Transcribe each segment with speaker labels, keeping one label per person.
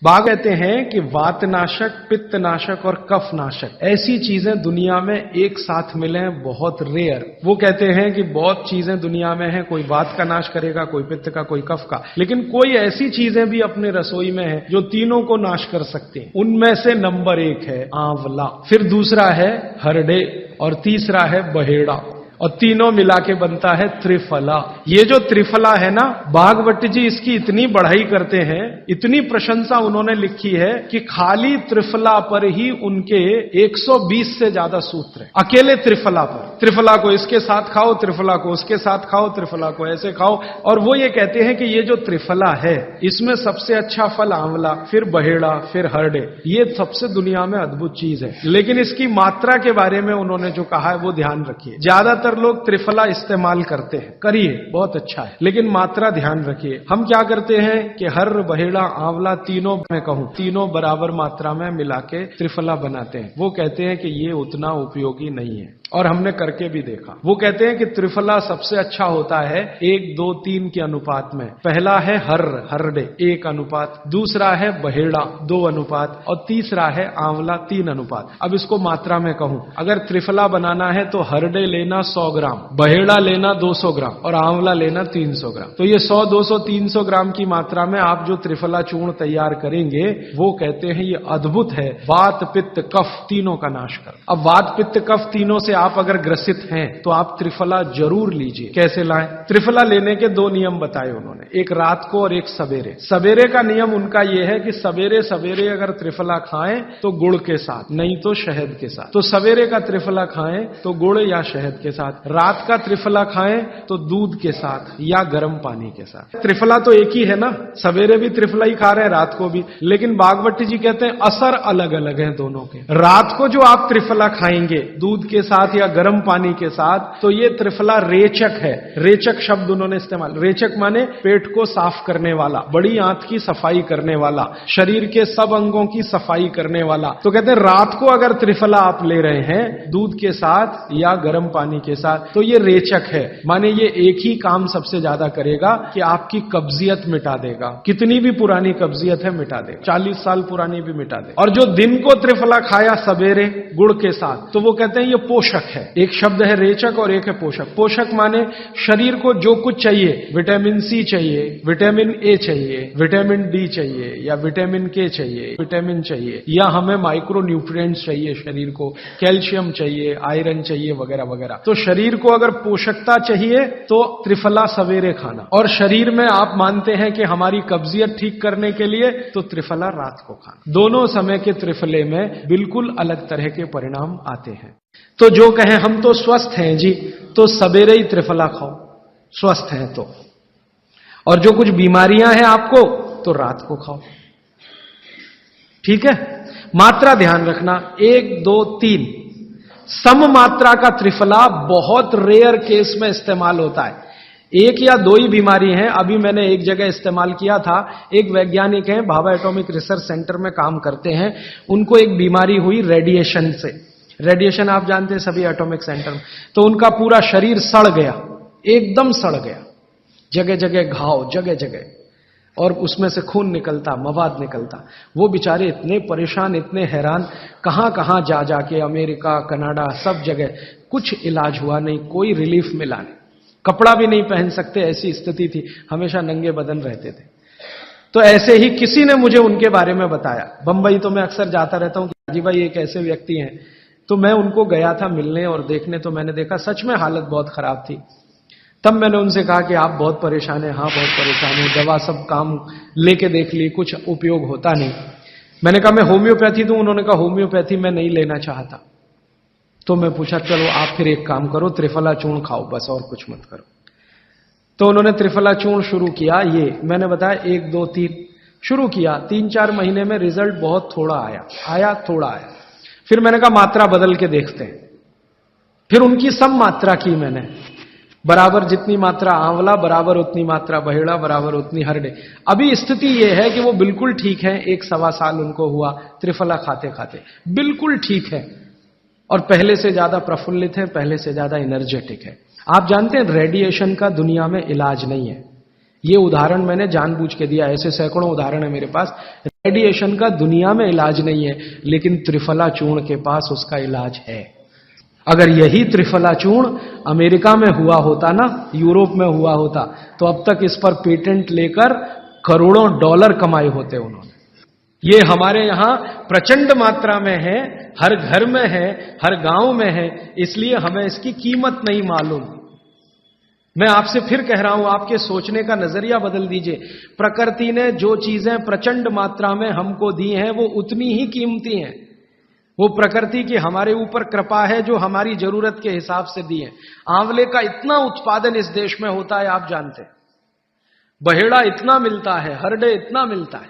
Speaker 1: बाघ कहते हैं कि वातनाशक, पित्तनाशक और कफनाशक ऐसी चीजें दुनिया में एक साथ मिले बहुत रेयर। वो कहते हैं कि बहुत चीजें दुनिया में हैं, कोई वात का नाश करेगा, कोई पित्त का, कोई कफ का, लेकिन कोई ऐसी चीजें भी अपने रसोई में है जो तीनों को नाश कर सकती हैं। उनमें से नंबर 1 है आंवला, फिर दूसरा है हरडे और तीसरा है बहेड़ा और तीनों मिला के बनता है त्रिफला। ये जो त्रिफला है ना, भागवत जी इसकी इतनी बढ़ाई करते हैं, इतनी प्रशंसा उन्होंने लिखी है कि खाली त्रिफला पर ही उनके 120 से ज्यादा सूत्र हैं। अकेले त्रिफला पर, त्रिफला को इसके साथ खाओ, त्रिफला को उसके साथ खाओ, त्रिफला को ऐसे खाओ। और वो ये कहते हैं कि ये जो त्रिफला है इसमें सबसे अच्छा फल आंवला, फिर बहेड़ा, फिर हरडे, ये सबसे दुनिया में अद्भुत चीज है। लेकिन इसकी मात्रा के बारे में उन्होंने जो कहा है वो ध्यान रखिए। ज्यादातर लोग त्रिफला इस्तेमाल करते हैं, करिए, बहुत अच्छा है, लेकिन मात्रा ध्यान रखिए। हम क्या करते हैं कि हर बहेड़ा आंवला तीनों, मैं कहूं तीनों बराबर मात्रा में मिला के त्रिफला बनाते हैं। वो कहते हैं कि ये उतना उपयोगी नहीं है और हमने करके भी देखा। वो कहते हैं कि त्रिफला सबसे अच्छा होता है 1, 2, 3 के अनुपात में। पहला है हरडे 1 अनुपात, दूसरा है बहेड़ा 2 अनुपात और तीसरा है आंवला 3 अनुपात। अब इसको मात्रा में कहूं, अगर त्रिफला बनाना है तो हरडे लेना 100 ग्राम, बहेड़ा लेना 200 ग्राम और आंवला लेना 300 ग्राम। तो ये 100, 200, 300 ग्राम की मात्रा में आप जो त्रिफला चूर्ण तैयार करेंगे वो कहते हैं ये अद्भुत है, वात पित्त कफ तीनों का नाश कर। अब वात पित्त कफ तीनों से आप अगर ग्रसित हैं तो आप त्रिफला जरूर लीजिए। कैसे लाएं? त्रिफला लेने के 2 नियम बताए उन्होंने, एक रात को और एक सवेरे। सवेरे का नियम उनका यह है कि सवेरे सवेरे अगर त्रिफला खाएं तो गुड़ के साथ, नहीं तो शहद के साथ। तो सवेरे का त्रिफला खाएं तो गुड़ या शहद के साथ, रात का त्रिफला खाएं तो दूध के साथ या गर्म पानी के साथ। त्रिफला तो एक ही है ना, सवेरे भी त्रिफला ही खा रहे हैं, रात को भी, लेकिन भागवत जी कहते हैं असर अलग अलग है दोनों के। रात को जो आप त्रिफला खाएंगे दूध के साथ या गर्म पानी के साथ, तो ये त्रिफला रेचक है। रेचक शब्द उन्होंने इस्तेमाल, रेचक माने पेट को साफ करने वाला, बड़ी आंत की सफाई करने वाला, शरीर के सब अंगों की सफाई करने वाला। तो कहते हैं रात को अगर त्रिफला आप ले रहे हैं दूध के साथ या गर्म पानी के साथ तो ये रेचक है, माने ये एक ही काम सबसे ज्यादा करेगा कि आपकी कब्जियत मिटा देगा। कितनी भी पुरानी कब्जियत है मिटा देगा, 40 साल पुरानी भी मिटा देगा। और जो दिन को त्रिफला खाया सवेरे गुड़ के साथ, तो वो कहते हैं ये पोषक है। एक शब्द है रेचक और एक है पोषक। पोषक माने शरीर को जो कुछ चाहिए, विटामिन सी चाहिए, विटामिन ए चाहिए, विटामिन डी चाहिए या विटामिन के चाहिए, विटामिन चाहिए, या हमें माइक्रो न्यूट्रिएंट्स चाहिए, शरीर को कैल्शियम चाहिए, आयरन चाहिए वगैरह वगैरह। तो शरीर को अगर पोषकता चाहिए तो त्रिफला सवेरे खाना, और शरीर में आप मानते हैं कि हमारी कब्जियत ठीक करने के लिए तो त्रिफला रात को खाना। दोनों समय के त्रिफले में बिल्कुल अलग तरह के परिणाम आते हैं। तो जो कहें हम तो स्वस्थ हैं जी, तो सवेरे ही त्रिफला खाओ, स्वस्थ हैं तो, और जो कुछ बीमारियां हैं आपको तो रात को खाओ, ठीक है। मात्रा ध्यान रखना, 1, 2, 3 सम मात्रा का त्रिफला बहुत रेयर केस में इस्तेमाल होता है। 1 या 2 ही बीमारी हैं। अभी मैंने एक जगह इस्तेमाल किया था, एक वैज्ञानिक हैं, भाभा एटॉमिक रिसर्च सेंटर में काम करते हैं, उनको एक बीमारी हुई रेडिएशन से। रेडिएशन आप जानते हैं सभी एटॉमिक सेंटर में, तो उनका पूरा शरीर सड़ गया, एकदम सड़ गया, जगह जगह घाव, जगह जगह, और उसमें से खून निकलता, मवाद निकलता। वो बेचारे इतने परेशान, इतने हैरान, कहां कहां जा जाके, अमेरिका, कनाडा, सब जगह, कुछ इलाज हुआ नहीं, कोई रिलीफ मिला नहीं। कपड़ा भी नहीं पहन सकते, ऐसी स्थिति थी, हमेशा नंगे बदन रहते थे। तो ऐसे ही किसी ने मुझे उनके बारे में बताया। बंबई तो मैं अक्सर जाता रहता हूं कि हाजी भाई एक ऐसे व्यक्ति हैं, तो मैं उनको गया था मिलने और देखने, तो मैंने देखा सच में हालत बहुत खराब थी। तब मैंने उनसे कहा कि आप बहुत परेशान हैं। हाँ बहुत परेशान हूं, दवा सब काम लेके देख ली, कुछ उपयोग होता नहीं। मैंने कहा मैं होम्योपैथी दूं? उन्होंने कहा होम्योपैथी मैं नहीं लेना चाहता। तो मैं पूछा चलो आप फिर एक काम करो, त्रिफला चूर्ण खाओ बस, और कुछ मत करो। तो उन्होंने त्रिफला चूर्ण शुरू किया। ये मैंने बताया 1, 2, 3 शुरू किया। 3-4 महीने में रिजल्ट बहुत थोड़ा आया, थोड़ा आया। फिर मैंने कहा मात्रा बदल के देखते हैं। फिर उनकी सम मात्रा की मैंने, बराबर जितनी मात्रा आंवला, बराबर उतनी मात्रा बहेड़ा, बराबर उतनी हरडे। अभी स्थिति यह है कि वो बिल्कुल ठीक है, 1-1.25 साल उनको हुआ त्रिफला खाते खाते, बिल्कुल ठीक है, और पहले से ज्यादा प्रफुल्लित है, पहले से ज्यादा एनर्जेटिक है। आप जानते हैं रेडिएशन का दुनिया में इलाज नहीं है। ये उदाहरण मैंने जानबूझ के दिया, ऐसे सैकड़ों उदाहरण है मेरे पास। रेडिएशन का दुनिया में इलाज नहीं है, लेकिन त्रिफला चूर्ण के पास उसका इलाज है। अगर यही त्रिफला चूर्ण अमेरिका में हुआ होता ना, यूरोप में हुआ होता, तो अब तक इस पर पेटेंट लेकर करोड़ों डॉलर कमाए होते उन्होंने। ये हमारे यहां प्रचंड मात्रा में है, हर घर में है, हर गांव में है, इसलिए हमें इसकी कीमत नहीं मालूम। मैं आपसे फिर कह रहा हूं, आपके सोचने का नजरिया बदल दीजिए। प्रकृति ने जो चीजें प्रचंड मात्रा में हमको दी हैं, वो उतनी ही कीमती हैं। वो प्रकृति की हमारे ऊपर कृपा है, जो हमारी जरूरत के हिसाब से दी है। आंवले का इतना उत्पादन इस देश में होता है, आप जानते हैं। बहेड़ा इतना मिलता है, हरडे इतना मिलता है,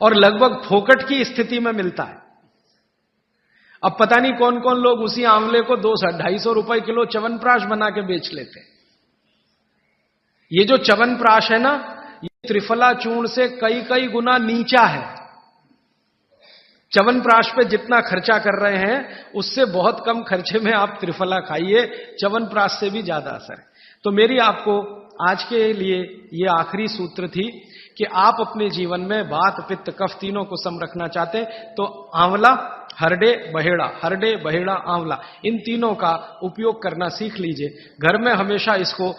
Speaker 1: और लगभग फोकट की स्थिति में मिलता है। अब पता नहीं कौन कौन लोग उसी आंवले को 200-250 रुपए किलो च्यवनप्राश बना के बेच लेते हैं। ये जो च्यवनप्राश है ना, ये त्रिफला चूर्ण से कई कई गुना नीचा है। च्यवनप्राश पे जितना खर्चा कर रहे हैं, उससे बहुत कम खर्चे में आप त्रिफला खाइए, च्यवनप्राश से भी ज्यादा असर है। तो मेरी आपको आज के लिए ये आखिरी सूत्र थी कि आप अपने जीवन में वात पित्त कफ तीनों को सम रखना चाहते हैं, तो आंवला, हरडे, बहेड़ा, हरडे, बहेड़ा, आंवला, इन तीनों का उपयोग करना सीख लीजिए। घर में हमेशा इसको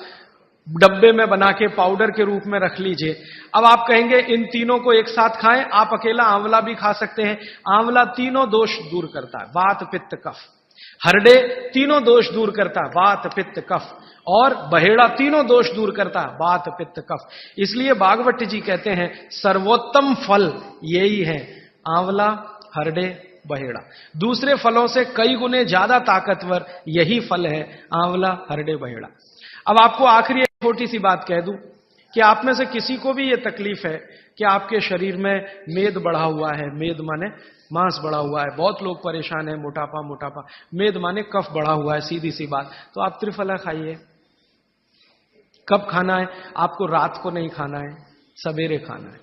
Speaker 1: डब्बे में बना के पाउडर के रूप में रख लीजिए। अब आप कहेंगे इन तीनों को एक साथ खाएं, आप अकेला आंवला भी खा सकते हैं। आंवला तीनों दोष दूर करता है, वात पित्त कफ। हरडे तीनों दोष दूर करता है, वात पित्त कफ। और बहेड़ा तीनों दोष दूर करता है, वात पित्त कफ। इसलिए भागवत जी कहते हैं सर्वोत्तम फल यही है, आंवला, हरडे, बहेड़ा। दूसरे फलों से कई गुने ज्यादा ताकतवर यही फल है, आंवला, हरडे, बहेड़ा। अब आपको आखिरी एक छोटी सी बात कह दूं कि आप में से किसी को भी यह तकलीफ है कि आपके शरीर में मेद बढ़ा हुआ है, मेद माने मांस बढ़ा हुआ है, बहुत लोग परेशान है, मोटापा मोटापा, मेद माने कफ बढ़ा हुआ है, सीधी सी बात। तो आप त्रिफला खाइए। कब खाना है? आपको रात को नहीं खाना है, सवेरे खाना है।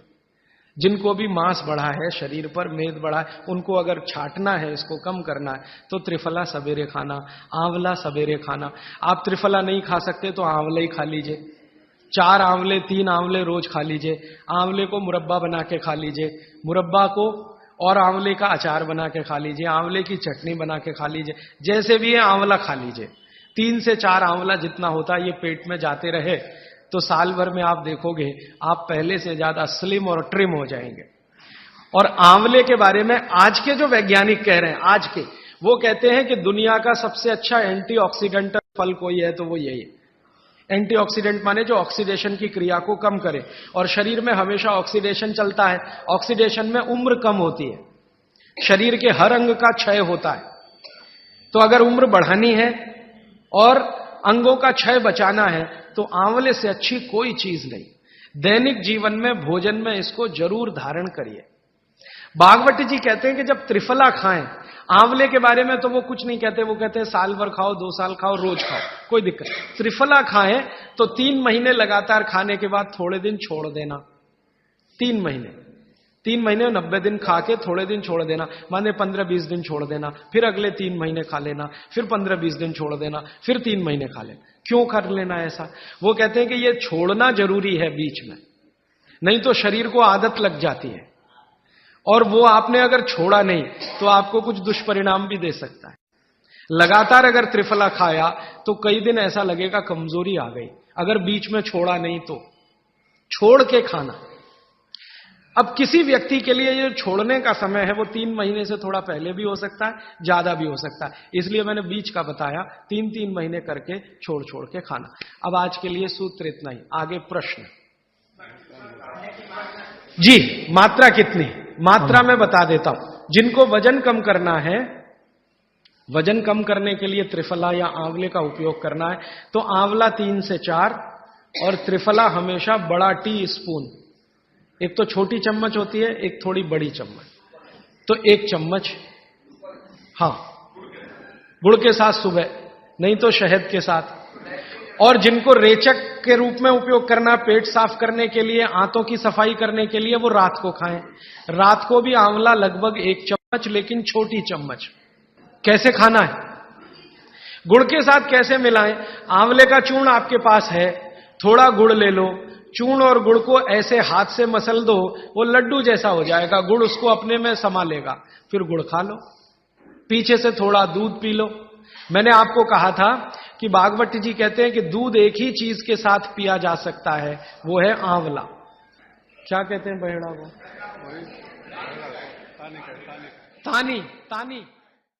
Speaker 1: जिनको भी मांस बढ़ा है, शरीर पर मेद बढ़ा है, उनको अगर छाटना है, इसको कम करना है, तो त्रिफला सवेरे खाना, आंवला सवेरे खाना। आप त्रिफला नहीं खा सकते तो आंवला ही खा लीजिए। 4 आंवले, 3 आंवले रोज खा लीजिए। आंवले को मुरब्बा बना के खा लीजिए, मुरब्बा को और आंवले का अचार बना के खा लीजिए, आंवले की चटनी बना के खा लीजिए, जैसे भी है आंवला खा लीजिए। 3 से 4 आंवला जितना होता है, ये पेट में जाते रहे तो साल भर में आप देखोगे आप पहले से ज्यादा स्लिम और ट्रिम हो जाएंगे। और आंवले के बारे में आज के जो वैज्ञानिक कह रहे हैं, आज के, वो कहते हैं कि दुनिया का सबसे अच्छा एंटीऑक्सीडेंट फल कोई है तो वो यही है। एंटीऑक्सीडेंट माने जो ऑक्सीडेशन की क्रिया को कम करे, और शरीर में हमेशा ऑक्सीडेशन चलता है। ऑक्सीडेशन में उम्र कम होती है, शरीर के हर अंग का क्षय होता है। तो अगर उम्र बढ़ानी है और अंगों का क्षय बचाना है, तो आंवले से अच्छी कोई चीज नहीं। दैनिक जीवन में, भोजन में इसको जरूर धारण करिए। भागवत जी कहते हैं कि जब त्रिफला खाएं, आंवले के बारे में तो वो कुछ नहीं कहते, वो कहते हैं साल भर खाओ, 2 साल खाओ, रोज खाओ, कोई दिक्कत। त्रिफला खाएं तो 3 महीने लगातार खाने के बाद थोड़े दिन छोड़ देना। 3 महीने 90 दिन खा के थोड़े दिन छोड़ देना, माने 15-20 दिन छोड़ देना, फिर अगले 3 महीने खा लेना, फिर 15-20 दिन छोड़ देना, फिर 3 महीने खा लेना। क्यों कर लेना ऐसा? वो कहते हैं कि ये छोड़ना जरूरी है बीच में, नहीं तो शरीर को आदत लग जाती है, और वो आपने अगर छोड़ा नहीं तो आपको कुछ दुष्परिणाम भी दे सकता है। लगातार अगर त्रिफला खाया तो कई दिन ऐसा लगेगा कमजोरी आ गई, अगर बीच में छोड़ा नहीं तो। छोड़ के खाना। अब किसी व्यक्ति के लिए ये छोड़ने का समय है वो 3 महीने से थोड़ा पहले भी हो सकता है, ज्यादा भी हो सकता है, इसलिए मैंने बीच का बताया। 3-3 महीने करके छोड़ छोड़ के खाना। अब आज के लिए सूत्र इतना ही, आगे प्रश्न। जी, मात्रा कितनी? मात्रा में बता देता हूं। जिनको वजन कम करना है, वजन कम करने के लिए त्रिफला या आंवले का उपयोग करना है, तो आंवला 3 से 4 और त्रिफला हमेशा बड़ा टी स्पून, एक तो छोटी चम्मच होती है, एक थोड़ी बड़ी चम्मच, तो 1 चम्मच, हां, गुड़ के साथ सुबह, नहीं तो शहद के साथ। और जिनको रेचक के रूप में उपयोग करना, पेट साफ करने के लिए, आंतों की सफाई करने के लिए, वो रात को खाएं। रात को भी आंवला लगभग 1 चम्मच, लेकिन छोटी चम्मच। कैसे खाना है? गुड़ के साथ कैसे मिलाएं? आंवले का चूर्ण आपके पास है, थोड़ा गुड़ ले लो, चूर्ण और गुड़ को ऐसे हाथ से मसल दो, वो लड्डू जैसा हो जाएगा, गुड़ उसको अपने में समा लेगा, फिर गुड़ खा लो, पीछे से थोड़ा दूध पी लो। मैंने आपको कहा था कि भागवत जी कहते हैं कि दूध एक ही चीज के साथ पिया जा सकता है, वो है आंवला। क्या कहते हैं बहेड़ा को? तानी तानी।